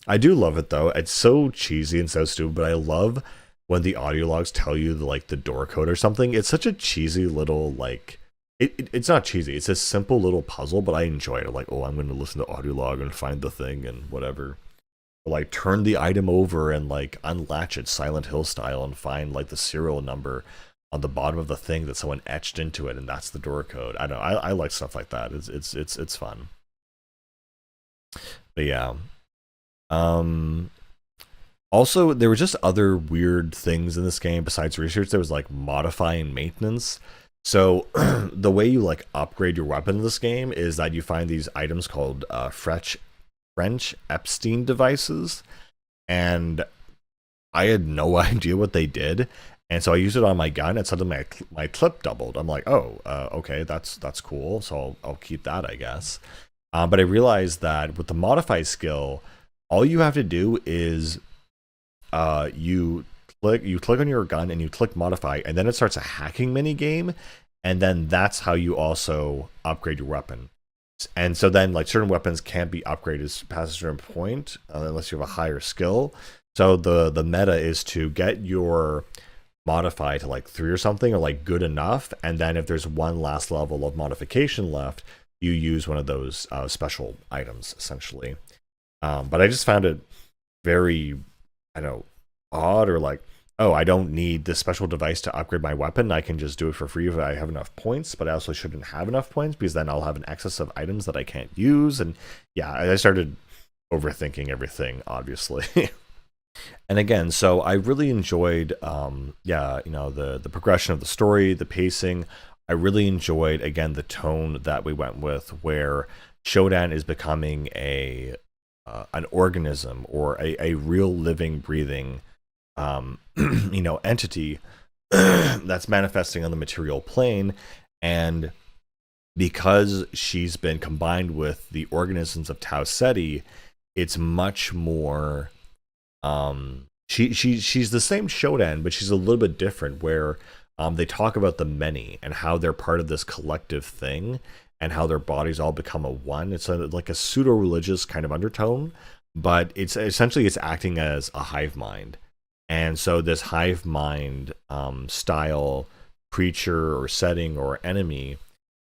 I do love it though. It's so cheesy and so stupid, but I love when the audio logs tell you the door code or something. It's such a cheesy little it's not cheesy. It's a simple little puzzle, but I enjoy it. I'm like, oh, I'm going to listen to audio log and find the thing and whatever. Or, turn the item over and unlatch it Silent Hill style and find the serial number on the bottom of the thing that someone etched into it, and that's the door code. I don't know. I like stuff like that. It's fun. But yeah. Also, there were just other weird things in this game besides research. There was modify and maintenance. So the way you upgrade your weapon in this game is that you find these items called French Epstein devices, and I had no idea what they did, and so I used it on my gun, and suddenly my clip doubled. I'm like, oh, okay, that's cool. So I'll keep that, I guess. But I realized that with the modify skill, all you have to do is you click on your gun and you click modify, and then it starts a hacking mini game, and then that's how you also upgrade your weapon. And so then certain weapons can't be upgraded past a certain point unless you have a higher skill. So the meta is to get your modify to 3 or something, or good enough, and then if there's one last level of modification left, you use one of those special items essentially. But I just found it very, I don't know, odd, or oh, I don't need this special device to upgrade my weapon. I can just do it for free if I have enough points, but I also shouldn't have enough points because then I'll have an excess of items that I can't use. And yeah, I started overthinking everything, obviously. And again, so I really enjoyed, the progression of the story, the pacing. I really enjoyed, again, the tone that we went with, where Shodan is becoming an organism, or a real living, breathing entity that's manifesting on the material plane. And because she's been combined with the organisms of Tau Ceti, it's much more she's the same Shodan, but she's a little bit different, where they talk about the many and how they're part of this collective thing and how their bodies all become a one. It's a pseudo-religious kind of undertone, but it's essentially acting as a hive mind. And so this hive mind style creature or setting or enemy,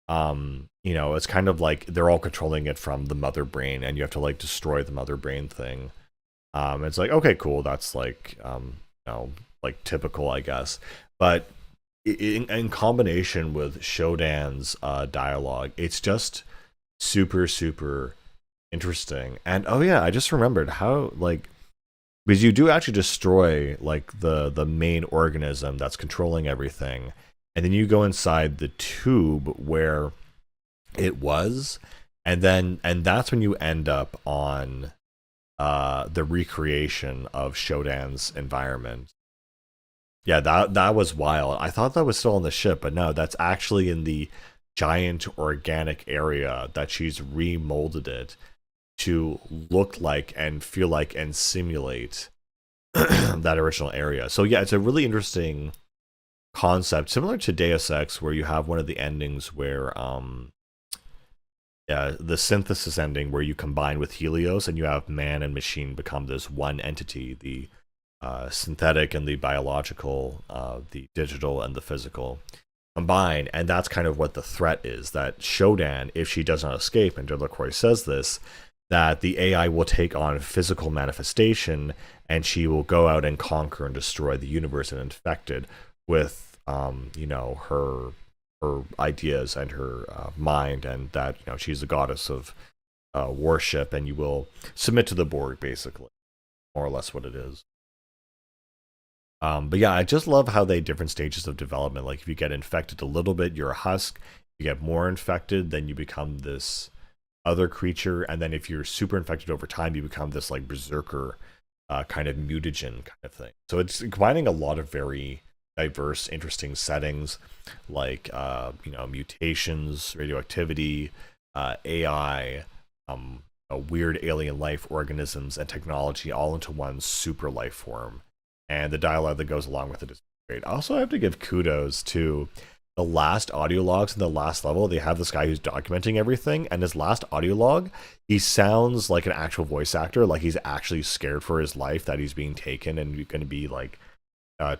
it's kind of they're all controlling it from the mother brain, and you have to destroy the mother brain thing. It's okay, cool. That's typical, I guess. But in combination with Shodan's dialogue, it's just super, super interesting. And oh yeah, I just remembered how because you do actually destroy the main organism that's controlling everything, and then you go inside the tube where it was, and that's when you end up on the recreation of Shodan's environment. Yeah, that was wild. I thought that was still on the ship, but no, that's actually in the giant organic area that she's remolded it to look like and feel like and simulate that original area. So yeah, it's a really interesting concept, similar to Deus Ex, where you have one of the endings where the synthesis ending, where you combine with Helios and you have man and machine become this one entity, the synthetic and the biological, the digital and the physical. combine, and that's kind of what the threat is. That Shodan, if she does not escape, and Delacroix says this, that the AI will take on physical manifestation, and she will go out and conquer and destroy the universe and infect it with, her ideas and her mind, and that she's a goddess of worship, and you will submit to the Borg, basically, more or less what it is. But yeah, I just love how they different stages of development. Like if you get infected a little bit, you're a husk. If you get more infected, then you become this other creature, and then if you're super infected over time, you become this like berserker kind of mutagen kind of thing. So it's combining a lot of very diverse, interesting settings, like mutations, radioactivity, AI, weird alien life organisms, and technology all into one super life form. And the dialogue that goes along with it is great. Also, I have to give kudos to the last audio logs in the last level. They have this guy who's documenting everything, and his last audio log, he sounds like an actual voice actor, like he's actually scared for his life that he's being taken and going to be like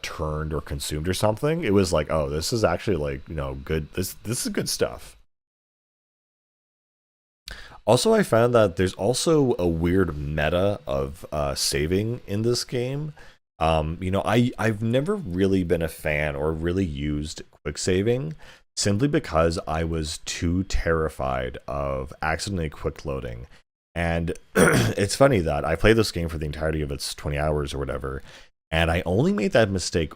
turned or consumed or something. It was like, oh, this is actually like good. This is good stuff. Also, I found that there's also a weird meta of saving in this game. I've never really been a fan or really used quick saving simply because I was too terrified of accidentally quick loading. And it's funny that I played this game for the entirety of its 20 hours or whatever, and I only made that mistake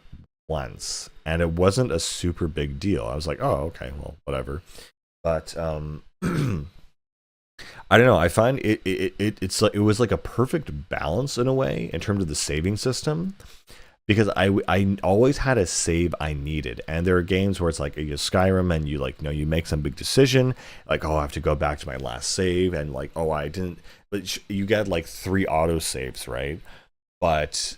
once, and it wasn't a super big deal. I was like, oh, okay, well, whatever. But I don't know. I find it's like it was like a perfect balance in a way in terms of the saving system, because I always had a save I needed, and there are games where it's like you Skyrim and you you make some big decision, like, oh, I have to go back to my last save, and like, oh, I didn't, but you get like 3 auto saves, right? But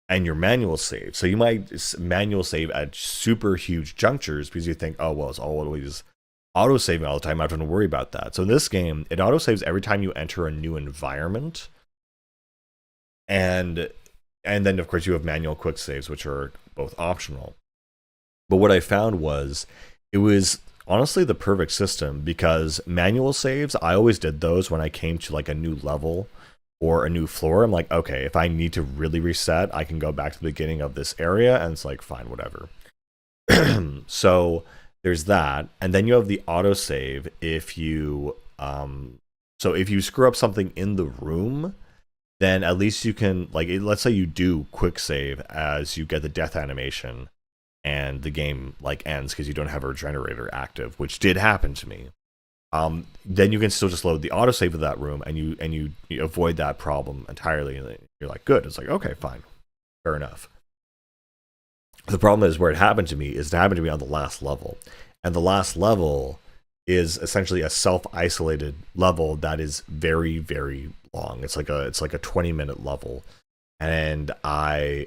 and your manual save, so you might manual save at super huge junctures because you think, oh well, it's always auto saving all the time. I don't have to worry about that. So in this game, it auto saves every time you enter a new environment, and then of course you have manual quick saves, which are both optional. But what I found was it was honestly the perfect system, because manual saves, I always did those when I came to like a new level or a new floor. I'm like, okay, if I need to really reset, I can go back to the beginning of this area, and it's like, fine, whatever. So there's that, and then you have the autosave if you so if you screw up something in the room, then at least you can, like, let's say you do quick save as you get the death animation and the game like ends because you don't have a regenerator active, which did happen to me. Then you can still just load the autosave of that room, and you avoid that problem entirely, and you're like, good. It's like, okay, fine, fair enough. The problem is where it happened to me is it happened to me on the last level, and the last level is essentially a self-isolated level that is very, very long. It's like a 20-minute level, and I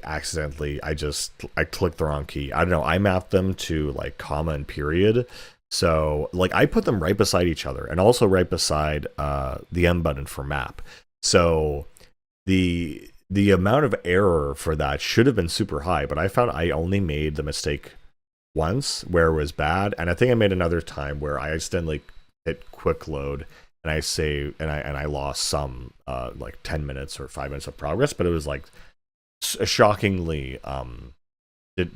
clicked the wrong key. I don't know. I mapped them to like comma and period, so like I put them right beside each other, and also right beside the M button for map. So the amount of error for that should have been super high, but I found I only made the mistake once where it was bad, and I think I made another time where I accidentally hit quick load and I saved, and I lost some like 10 minutes or 5 minutes of progress, but it was like shockingly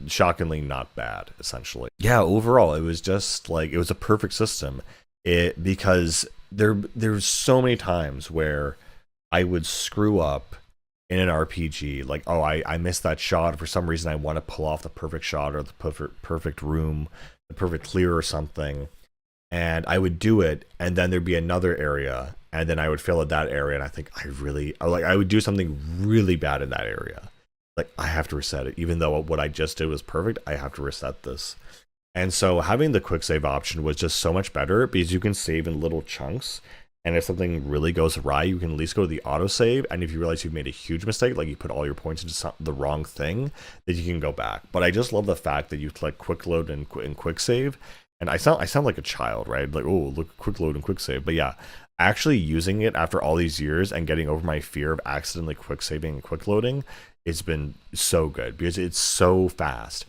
shockingly not bad, essentially. Yeah, overall it was just like it was a perfect system. Because there's so many times where I would screw up in an RPG, like, oh, I missed that shot for some reason. I want to pull off the perfect shot or the perfect room, the perfect clear or something, and I would do it, and then there'd be another area, and then I would fail at that area, and I think I would do something really bad in that area, like I have to reset it, even though what I just did was perfect. I have to reset this. And so having the quick save option was just so much better, because you can save in little chunks. And if something really goes awry, you can at least go to the autosave. And if you realize you've made a huge mistake, like you put all your points into the wrong thing, then you can go back. But I just love the fact that you like quick load and quick save. And I sound like a child, right? Like, oh, look, quick load and quick save. But yeah, actually using it after all these years and getting over my fear of accidentally quick saving and quick loading, it's been so good because it's so fast.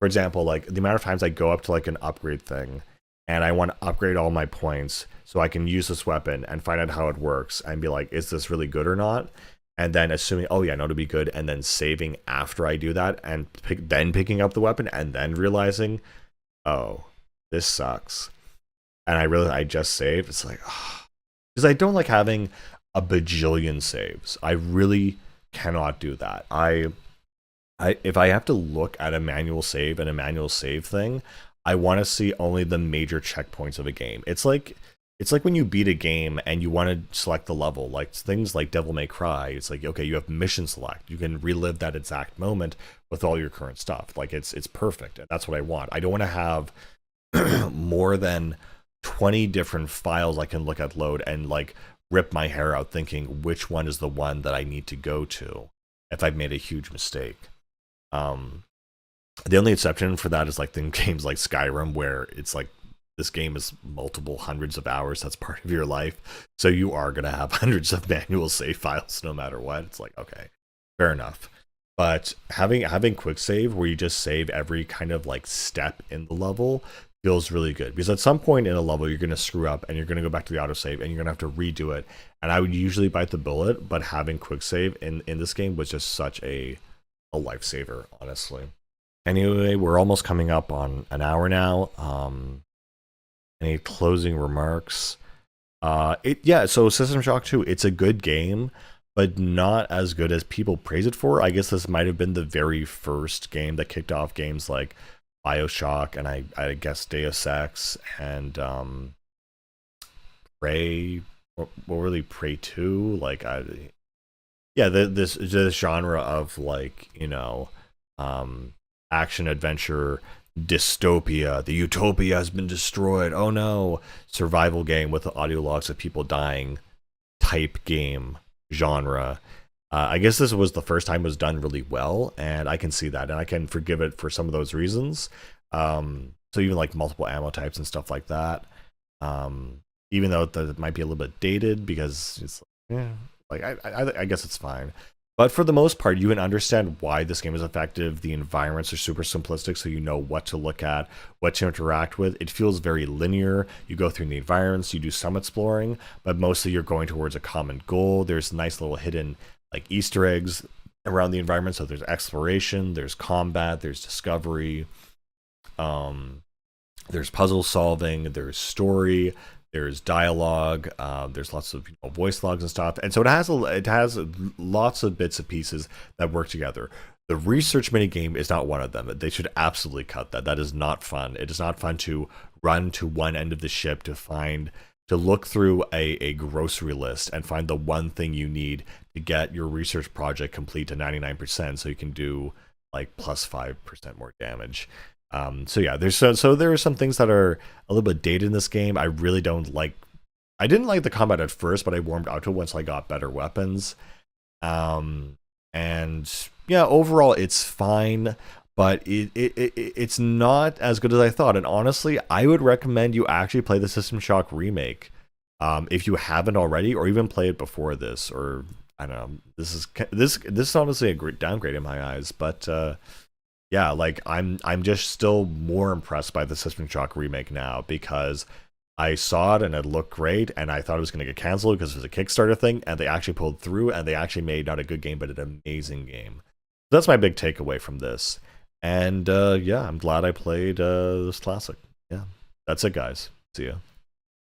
For example, like the amount of times I go up to like an upgrade thing and I want to upgrade all my points so I can use this weapon and find out how it works and be like, is this really good or not? And then assuming, oh yeah, no, to be good, and then saving after I do that and then picking up the weapon and then realizing, oh, this sucks. And I just saved. It's like, because I don't like having a bajillion saves. I really cannot do that. If I have to look at a manual save and a manual save thing, I want to see only the major checkpoints of a game. It's like when you beat a game and you want to select the level, like things like Devil May Cry. It's like, okay, you have mission select. You can relive that exact moment with all your current stuff. Like it's perfect. And that's what I want. I don't want to have more than 20 different files I can look at load and like rip my hair out thinking which one is the one that I need to go to if I've made a huge mistake. The only exception for that is like in games like Skyrim, where it's like this game is multiple hundreds of hours. That's part of your life. So you are going to have hundreds of manual save files no matter what. It's like, okay, fair enough. But having quick save where you just save every kind of like step in the level feels really good, because at some point in a level you're going to screw up and you're going to go back to the autosave and you're going to have to redo it. And I would usually bite the bullet, but having quick save in this game was just such a lifesaver, honestly. Anyway, we're almost coming up on an hour now. Any closing remarks? So System Shock 2, it's a good game, but not as good as people praise it for. I guess this might have been the very first game that kicked off games like BioShock and I guess Deus Ex and Prey. What really, Prey 2? Like this genre of like, action adventure dystopia. The utopia has been destroyed. Oh no. Survival game with the audio logs of people dying type game genre. I guess this was the first time it was done really well, and I can see that, and I can forgive it for some of those reasons. So even like multiple ammo types and stuff like that. Even though that might be a little bit dated, because it's I guess it's fine. But for the most part, you can understand why this game is effective. The environments are super simplistic, so you know what to look at, what to interact with. It feels very linear. You go through the environments, you do some exploring, but mostly you're going towards a common goal. There's nice little hidden like Easter eggs around the environment. So there's exploration, there's combat, there's discovery, there's puzzle solving, there's story, there's dialogue, there's lots of voice logs and stuff, and so it has lots of bits and pieces that work together. The research minigame is not one of them. They should absolutely cut that. That is not fun. It is not fun to run to one end of the ship to look through a grocery list and find the one thing you need to get your research project complete to 99%, so you can do like plus 5% more damage. So yeah, there are some things that are a little bit dated in this game. I really don't like. I didn't like the combat at first, but I warmed up to it once I got better weapons. And yeah, overall it's fine, but it's not as good as I thought. And honestly, I would recommend you actually play the System Shock remake, if you haven't already, or even play it before this. Or I don't know. This is honestly a great downgrade in my eyes, but. Yeah, like I'm just still more impressed by the System Shock remake now, because I saw it and it looked great, and I thought it was going to get canceled because it was a Kickstarter thing, and they actually pulled through, and they actually made not a good game but an amazing game. So that's my big takeaway from this. And yeah, I'm glad I played this classic. Yeah, that's it, guys. See ya.